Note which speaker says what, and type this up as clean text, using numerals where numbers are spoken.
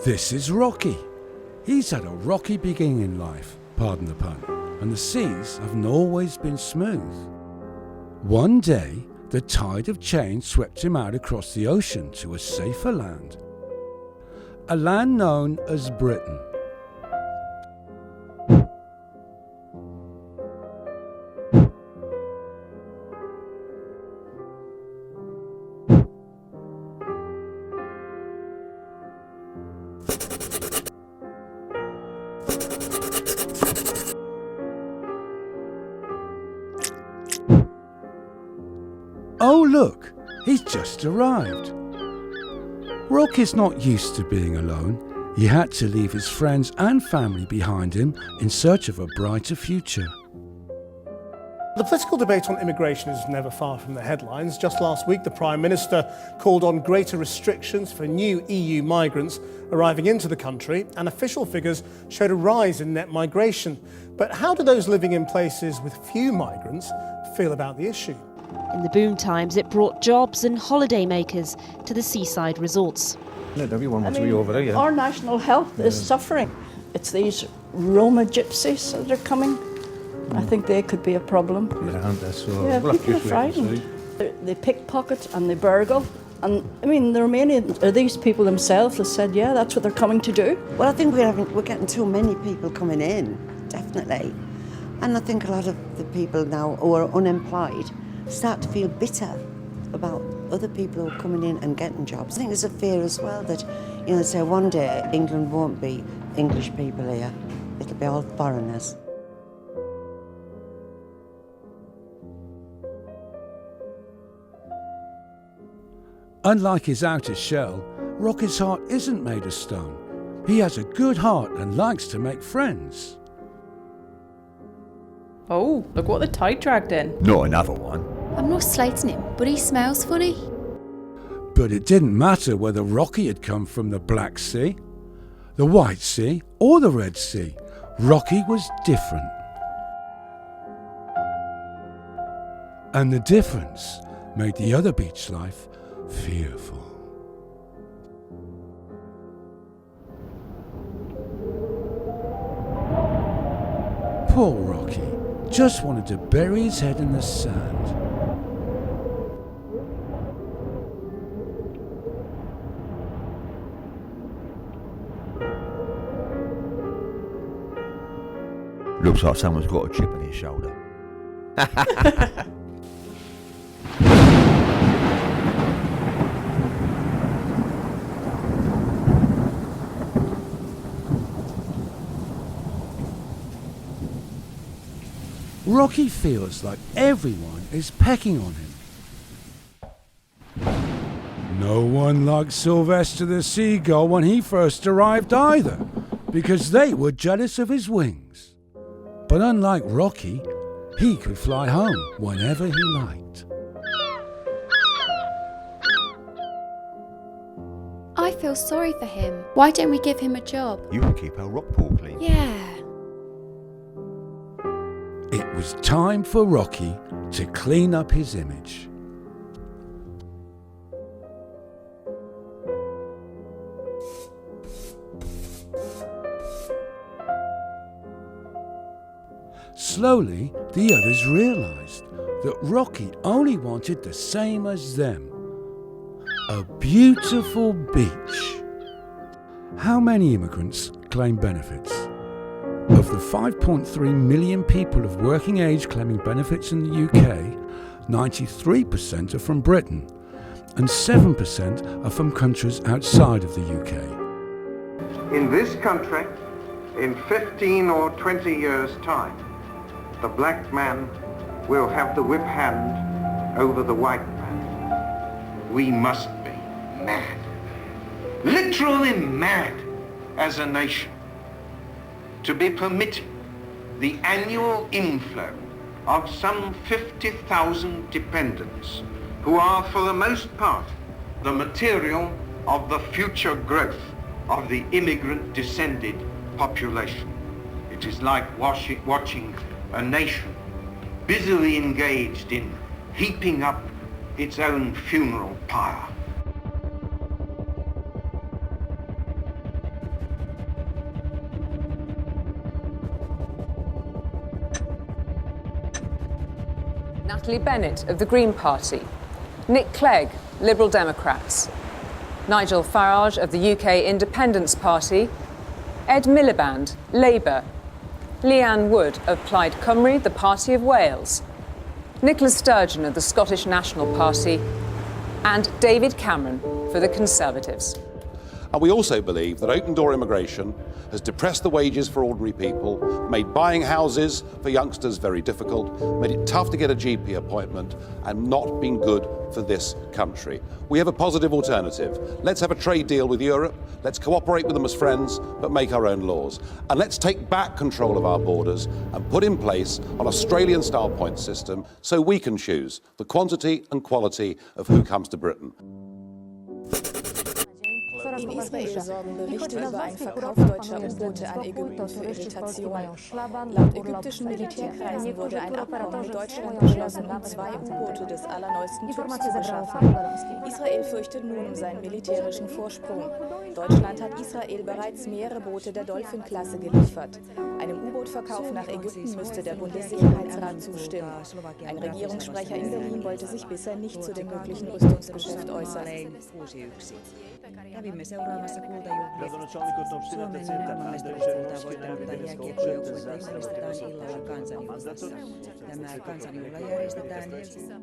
Speaker 1: This is Rocky. He's had a rocky beginning in life, pardon the pun, and the seas haven't always been smooth. One day, the tide of change swept him out across the ocean to a safer land. A land known as Britain. Oh look, he's just arrived. Rocky's not used to being alone. He had to leave his friends and family behind him in search of a brighter future.
Speaker 2: The political debate on immigration is never far from the headlines. Just last week, the Prime Minister called on greater restrictions for new EU migrants arriving into the country, and official figures showed a rise in net migration. But how do those living in places with few migrants feel about the issue?
Speaker 3: In the boom times, it brought jobs and holiday makers to the seaside resorts.
Speaker 4: Not everyone wants to be over there, yeah.
Speaker 5: Our national health is suffering. It's these Roma gypsies that are coming. I think they could be a problem.
Speaker 4: Yeah,
Speaker 5: people are frightened. They pickpocket and they burgle. And I mean, the Romanians are these people themselves that said, yeah, that's what they're coming to do.
Speaker 6: Well, I think we're getting too many people coming in, definitely. And I think a lot of the people now who are unemployed start to feel bitter about other people who are coming in and getting jobs. I think there's a fear as well that, say one day England won't be English people here. It'll be all foreigners.
Speaker 1: Unlike his outer shell, Rocky's heart isn't made of stone. He has a good heart and likes to make friends.
Speaker 7: Oh, look what the tide dragged in.
Speaker 4: Not another one.
Speaker 8: I'm not slating him, but he smells funny.
Speaker 1: But it didn't matter whether Rocky had come from the Black Sea, the White Sea, or the Red Sea. Rocky was different. And the difference made the other beach life fearful. Poor Rocky just wanted to bury his head in the sand.
Speaker 4: Looks like someone's got a chip on his shoulder.
Speaker 1: Rocky feels like everyone is pecking on him. No one liked Sylvester the seagull when he first arrived either, because they were jealous of his wings. But unlike Rocky, he could fly home whenever he liked.
Speaker 8: I feel sorry for him. Why don't we give him a job?
Speaker 4: You can keep our rock pool clean.
Speaker 8: Yeah.
Speaker 1: It was time for Rocky to clean up his image. Slowly, the others realized that Rocky only wanted the same as them: a beautiful beach. How many immigrants claim benefits? Of the 5.3 million people of working age claiming benefits in the UK, 93% are from Britain and 7% are from countries outside of the UK.
Speaker 9: In this country, in 15 or 20 years' time, the black man will have the whip hand over the white man. We must be mad, literally mad as a nation, to be permitting the annual inflow of some 50,000 dependents who are for the most part the material of the future growth of the immigrant descended population. It is like watching a nation busily engaged in heaping up its own funeral pyre.
Speaker 10: Natalie Bennett of the Green Party, Nick Clegg, Liberal Democrats, Nigel Farage of the UK Independence Party, Ed Miliband, Labour, Leanne Wood of Plaid Cymru, the Party of Wales, Nicola Sturgeon of the Scottish National Party, and David Cameron for the Conservatives.
Speaker 11: And we also believe that open-door immigration has depressed the wages for ordinary people, made buying houses for youngsters very difficult, made it tough to get a GP appointment, and not been good for this country. We have a positive alternative. Let's have a trade deal with Europe, let's cooperate with them as friends, but make our own laws. And let's take back control of our borders and put in place an Australian-style point system so we can choose the quantity and quality of who comes to Britain.
Speaker 12: In Israel sorgen Berichte über einen Verkauf deutscher U-Boote an Ägypten für Irritation. Laut ägyptischen Militärkreisen wurde ein Abkommen mit Deutschland geschlossen, um 2 U-Boote des allerneuesten Typs zu beschaffen. Israel fürchtet nun um seinen militärischen Vorsprung. Deutschland hat Israel bereits mehrere Boote der Dolphin-Klasse geliefert. Einem U-Boot-Verkauf nach Ägypten müsste der Bundessicherheitsrat zustimmen. Ein Regierungssprecher in Berlin wollte sich bisher nicht zu dem möglichen Rüstungsgeschäft äußern.
Speaker 13: Kävimme seuraamassa kultajuhlissa. Suomen maailmanmestaruuskultaa voittanutta jääkiekkojoukkuetta juhlistetaan illalla kansanjuhlassa. Tämä kansanjuhla järjestetään Helsingissä.